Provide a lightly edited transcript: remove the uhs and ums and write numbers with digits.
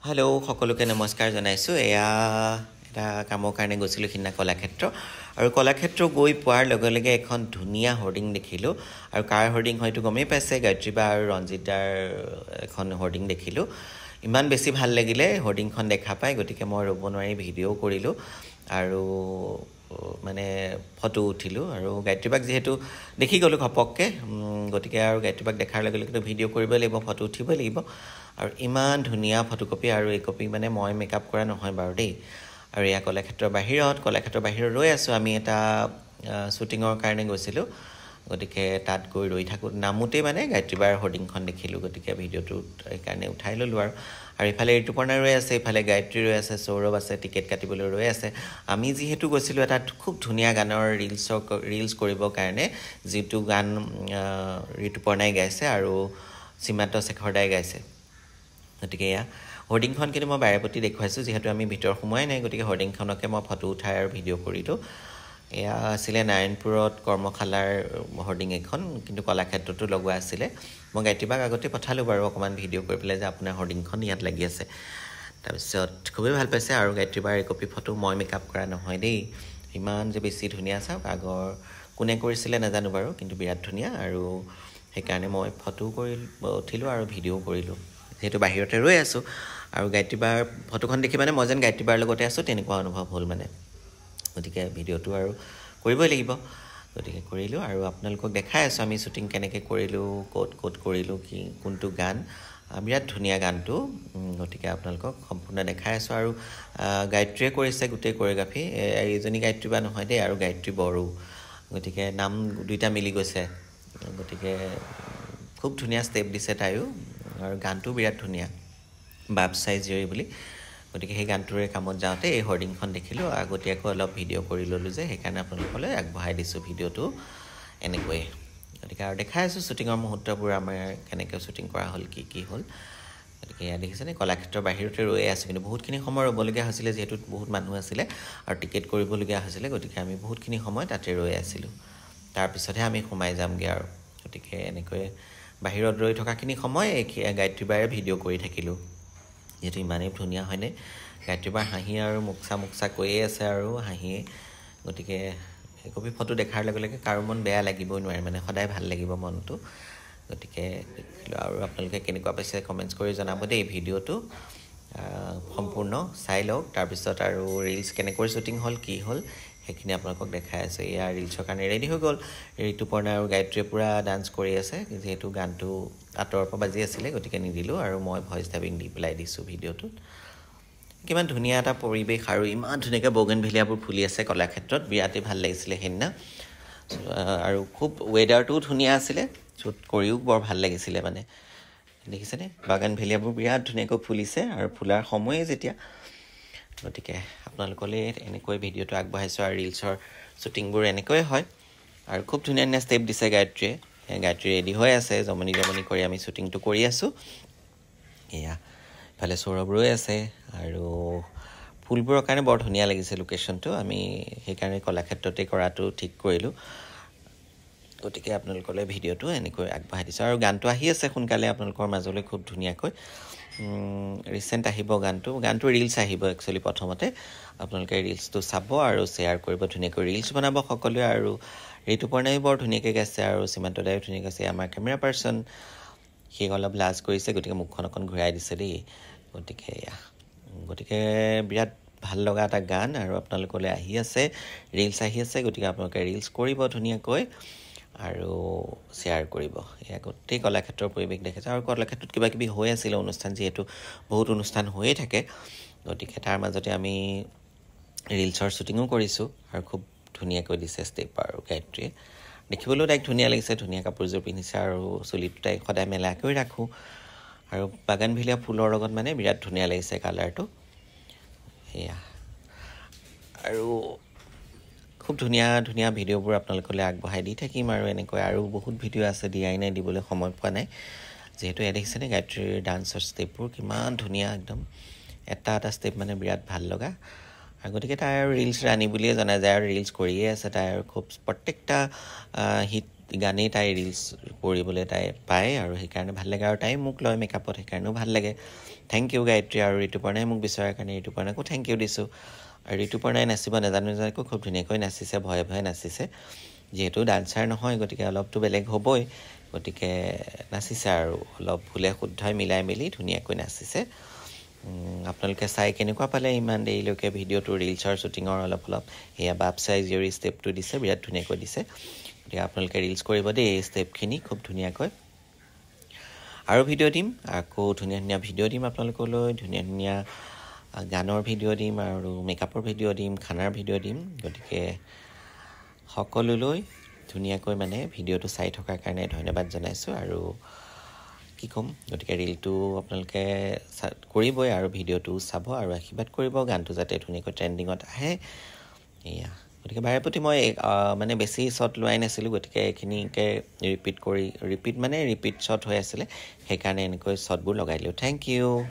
hello' সকলোকে নমস্কাৰ জনাইছো এয়া এটা কামৰ কাৰণে গৈছিলো হিনা কলাক্ষেত্ৰ আৰু কলাক্ষেত্ৰ গৈ পোৱাৰ লগে লগে এখন ধুনীয়া হোৰ্ডিং দেখিলো আৰু কাৰ হোৰ্ডিং হয়তো গমেই পাইছে গায়ত্ৰী বা আৰু ৰঞ্জিত দাৰ এখন হোৰ্ডিং দেখিলো ইমান বেছি ভাল লাগিলে হোৰ্ডিংখন দেখা পাই গতিকে মই ৰ'ব নোৱাৰি ভিডিঅ' কৰিলো আৰু মানে ফটো উঠিলো আৰু গায়ত্ৰীবাক যেহেতু দেখি গলো খপককে গতিকে আৰু গায়ত্ৰীবাক দেখাৰ লগে লগে ভিডিঅ' কৰিব লাগিব ফটো উঠিব লাগিব আৰু ইমান ধুনীয়া ফটোকপি আৰু এই কপি মানে মই মেকআপ কৰা নহয় বাৰু দেই আৰু ইয়া কলাক্ষেত্ৰৰ বাহিৰত ৰৈ আছো আমি এটা শুটিংৰ কাৰণে গৈছিলো গতিকে তাত গৈ ৰৈ থাকো নামুতে মানে গায়ত্ৰীবাৰ হোৰ্ডিংখন দেখিলো গতিকে ভিডিঅ'টো এই কাৰণে উঠাই ললো আৰু ইফালে ঋতুপৰ্ণা ৰৈ আছে ইফালে গায়ত্ৰী ৰৈ আছে সৌৰভ আছে টিকেট কাটিবলৈ ৰৈ আছে আমি যিহেতু গৈছিলো এটা খুব ধুনীয়া গানৰ ৰিলছ কৰিবৰ কাৰণে যিটো গান ঋতুপৰ্ণাই গাইছে আৰু সীমান্ত শেখৰ দাই গাইছে গতিকে এয়া হোৰ্ডিংখন কিন্তু মই বাৰেপতি দেখুৱাইছো যিহেতু আমি ভিতৰ সোমাই নাই গতিকে হোৰ্ডিংখনকে মই ফটো উঠাই আৰু ভিডিঅ' কৰিলো এয়া আছিলে নাৰায়ণপুৰত কৰ্মশালাৰ হোৰ্ডিং এখন কিন্তু কলাক্ষেত্ৰতো লগোৱা আছিলে মই গায়ত্ৰীবাক আগতে পঠালো বাৰু অকমান ভিডিঅ' কৰি পেলাই যে আপোনাৰ হোৰ্ডিংখন ইয়াত লাগি আছে তাৰপিছত খুবেই ভাল পাইছে আৰু গায়ত্ৰীবাৰ এই কপি ফটো মই মেকআপ কৰা নহয় দেই ইমান যে বেছি ধুনীয়া চাওক আগৰ কোনে কৰিছিলে নাজানো বাৰু কিন্তু বিৰাট ধুনীয়া আৰু সেইকাৰণে মই ফটো উঠিলো আৰু ভিডিঅ' কৰিলো যেহেতু বাহিৰতে ৰৈ আছো আৰু গায়ত্ৰীবাৰ ফটোখন দেখি মানে মই যেন গায়ত্ৰীবাৰ লগতে আছো তেনেকুৱা অনুভৱ হ'ল মানে গতিকে ভিডিঅ'টো আৰু কৰিবই লাগিব গতিকে কৰিলো আৰু আপোনালোকক দেখাই আছো আমি শুটিং কেনেকৈ কৰিলো ক'ত কৰিলো কি কোনটো গান বিৰাট ধুনীয়া গানটো গতিকে আপোনালোকক সম্পূৰ্ণ দেখাই আছো আৰু গায়ত্ৰীয়ে কৰিছে গোটেই কোৰিওগ্ৰাফি এইজনী গায়ত্ৰীবা নহয় দেই আৰু গায়ত্ৰী বড়ো গতিকে নাম দুইটা মিলি গৈছে গতিকে খুব ধুনীয়া ষ্টেপ দিছে তাইও আৰু গানটো বিৰাট ধুনীয়া বাপ চাই জিয়ৰী বুলি গতিকে সেই গানটোৰে কামত যাওঁতে এই হোৰ্ডিংখন দেখিলো আগতীয়াকৈ অলপ ভিডিঅ' কৰি ললো যে সেইকাৰণে আপোনালোকলৈ আগবঢ়াই দিছো ভিডিঅ'টো এনেকৈ গতিকে আৰু দেখাই আছো শ্বুটিঙৰ মুহূৰ্তবোৰ আমাৰ কেনেকৈ শ্বুটিং কৰা হ'ল কি হ'ল গতিকে এয়া দেখিছেনে কলাক্ষেত্ৰৰ বাহিৰতে ৰৈ আছো কিন্তু বহুতখিনি সময় ৰ'বলগীয়া হৈছিলে যিহেতু বহুত মানুহ আছিলে আৰু টিকেট কৰিবলগীয়া হৈছিলে গতিকে আমি বহুতখিনি সময় তাতে ৰৈ আছিলো তাৰপিছতহে আমি সোমাই যামগৈ আৰু গতিকে এনেকৈ বাহিৰত ৰৈ থকাখিনি সময় গায়ত্ৰীবাৰে ভিডিঅ' কৰি থাকিলো যেটো ইমানেই ধুনীয়া হয়নে গায়ত্ৰীবাৰ হাঁহি আৰু মুকচা কৈয়ে আছে আৰু হাঁহিয়ে গতিকে এই কপি ফটো দেখাৰ লগে লগে কাৰো মন বেয়া লাগিবই নোৱাৰে মানে সদায় ভাল লাগিব মনটো গতিকে আৰু আপোনালোকে কেনেকুৱা পাইছে কমেন্টছ কৰি জনাব দেই ভিডিঅ'টো সম্পূৰ্ণ চাই লওক তাৰপিছত আৰু ৰিলছ কেনেকৈ শ্বুটিং হ'ল কি হ'ল সেইখিনি আপোনালোকক দেখাই আছে এয়া ৰিলছৰ কাৰণে ৰেডি হৈ গ'ল ঋতুপৰ্ণা আৰু গায়ত্ৰীয়ে পুৰা ডান্স কৰি আছে যেহেতু গানটো আঁতৰৰ পৰা বাজি আছিলে গতিকে নিদিলো আৰু মই ভইচ ডাবিং দি পেলাই দিছো ভিডিঅ'টোত কিমান ধুনীয়া এটা পৰিৱেশ আৰু ইমান ধুনীয়াকৈ বগেনভেলিয়াবোৰ ফুলি আছে কলাক্ষেত্ৰত বিৰাটেই ভাল লাগিছিলে সেইদিনা আৰু খুব ৱেডাৰটোও ধুনীয়া আছিলে শ্বুট কৰিও বৰ ভাল লাগিছিলে মানে দেখিছেনে বগেনভেলিয়াবোৰ বিৰাট ধুনীয়াকৈ ফুলিছে আৰু ফুলাৰ সময়ে যেতিয়া গতিকে আপোনালোকলৈ এনেকৈ ভিডিঅ'টো আগবঢ়াইছো আৰু ৰিলছৰ শ্বুটিংবোৰ এনেকৈ হয় আৰু খুব ধুনীয়া ধুনীয়া ষ্টেপ দিছে গায়ত্ৰী ৰেডি হৈ আছে জমনি কৰি আমি শ্বুটিংটো কৰি আছো এয়া ফালে সৌৰভ ৰৈ আছে আৰু ফুলবোৰৰ কাৰণে বৰ ধুনীয়া লাগিছে লোকেশ্যনটো আমি সেইকাৰণে কলাক্ষেত্ৰতে কৰাটো ঠিক কৰিলো গতিকে আপোনালোকলৈ ভিডিঅ'টো এনেকৈ আগবঢ়াই দিছো আৰু গানটো আহি আছে সোনকালে আপোনালোকৰ মাজলৈ খুব ধুনীয়াকৈ ৰিসেন্ট আহিব গানটো ৰিলছ আহিব একচুয়ালি প্ৰথমতে আপোনালোকে ৰিলছটো চাব আৰু শেয়াৰ কৰিব ধুনীয়াকৈ ৰিলছ বনাব সকলোৱে আৰু ঋতুপৰ্ণাই বৰ ধুনীয়াকৈ গাইছে আৰু সীমান্ত দাই ধুনীয়াকৈ গাইছে আমাৰ কেমেৰা পাৰ্সন সি অলপ লাজ কৰিছে গতিকে মুখখন অকন ঘূৰাই দিছে দেই গতিকে বিৰাট ভাল লগা এটা গান আৰু আপোনালোকলৈ আহি আছে ৰিলছ আহি আছে গতিকে আপোনালোকে ৰিলছ কৰিব ধুনীয়াকৈ আৰু শেয়াৰ কৰিব এয়া গোটেই কলাক্ষেত্ৰৰ পৰিৱেশ দেখিছে আৰু কলাক্ষেত্ৰত কিবা কিবি হৈ আছিল অনুষ্ঠান যিহেতু বহুত অনুষ্ঠান হৈয়ে থাকে গতিকে তাৰ মাজতে আমি ৰিলছৰ শ্বুটিংও কৰিছো আৰু খুব ধুনীয়াকৈ দিছে ষ্টেপ আৰু গায়ত্ৰীয়ে দেখিবলৈ তাইক ধুনীয়া লাগিছে ধুনীয়া কাপোৰযোৰ পিন্ধিছে আৰু চুলিটো তাইক সদায় মেলাকৈ ৰাখো আৰু বাগানভিলিয়া ফুলৰ লগত মানে বিৰাট ধুনীয়া লাগিছে কালাৰটো এয়া আৰু খুব ধুনীয়া ভিডিঅ'বোৰ আপোনালোকলৈ আগবঢ়াই দি থাকিম আৰু এনেকৈ আৰু বহুত ভিডিঅ' আছে দিয়াই নাই দিবলৈ সময় পোৱা নাই যেহেতু এ দেখিছেনে গায়ত্ৰীৰ ডান্সৰ ষ্টেপবোৰ কিমান ধুনীয়া একদম এটা ষ্টেপ মানে বিৰাট ভাল লগা আৰু গতিকে তাই আৰু ৰিলছ ৰাণী বুলিয়ে জনা যায় আৰু ৰিলছ কৰিয়ে আছে তাই আৰু খুব প্ৰত্যেকটা হিট গানেই তাই ৰিলছ কৰিবলৈ তাই পায় আৰু সেইকাৰণে ভাল লাগে আৰু তাই মোক লয় মেকআপত সেইকাৰণেও ভাল লাগে থেংক ইউ গায়ত্ৰী আৰু ঋতুপৰ্ণাই মোক বিচৰাৰ কাৰণে ঋতুপৰ্ণাকো থেংক ইউ দিছোঁ আৰু ঋতুপৰ্ণাই নাচিব নাজানো খুব ধুনীয়াকৈ নাচিছে ভয়ে ভয়ে নাচিছে যিহেতু ডান্সাৰ নহয় গতিকে অলপতো বেলেগ হ'বই গতিকে নাচিছে আৰু অলপ ভুলে শুদ্ধই মিলাই মেলি ধুনীয়াকৈ নাচিছে আপোনালোকে চাই কেনেকুৱা পালে ইমান দেৰিলৈকে ভিডিঅ'টো ৰিলছৰ শ্বুটিঙৰ অলপ সেয়া বাপ চাই জিয়ৰী ষ্টেপটো দিছে বিৰাট ধুনীয়াকৈ দিছে গতিকে আপোনালোকে ৰিলছ কৰিব দেই এই ষ্টেপখিনি খুব ধুনীয়াকৈ আৰু ভিডিঅ' দিম আকৌ ধুনীয়া ধুনীয়া ভিডিঅ' দিম আপোনালোকলৈ ধুনীয়া ধুনীয়া গানৰ ভিডিঅ' দিম আৰু মেকআপৰ ভিডিঅ' দিম খানাৰ ভিডিঅ' দিম গতিকে সকলোলৈ ধুনীয়াকৈ মানে ভিডিঅ'টো চাই থকাৰ কাৰণে ধন্যবাদ জনাইছোঁ আৰু কি ক'ম গতিকে ৰিলটো আপোনালোকে কৰিবই আৰু ভিডিঅ'টো চাব আৰু আশীৰ্বাদ কৰিব গানটো যাতে ধুনীয়াকৈ ট্ৰেণ্ডিঙত আহে এয়া গতিকে বাৰে প্ৰতি মই মানে বেছি শ্বট লোৱাই নাছিলোঁ গতিকে এইখিনিকে ৰিপিট শ্বট হৈ আছিলে সেইকাৰণে এনেকৈ শ্বটবোৰ লগাই দিলোঁ থেংক ইউ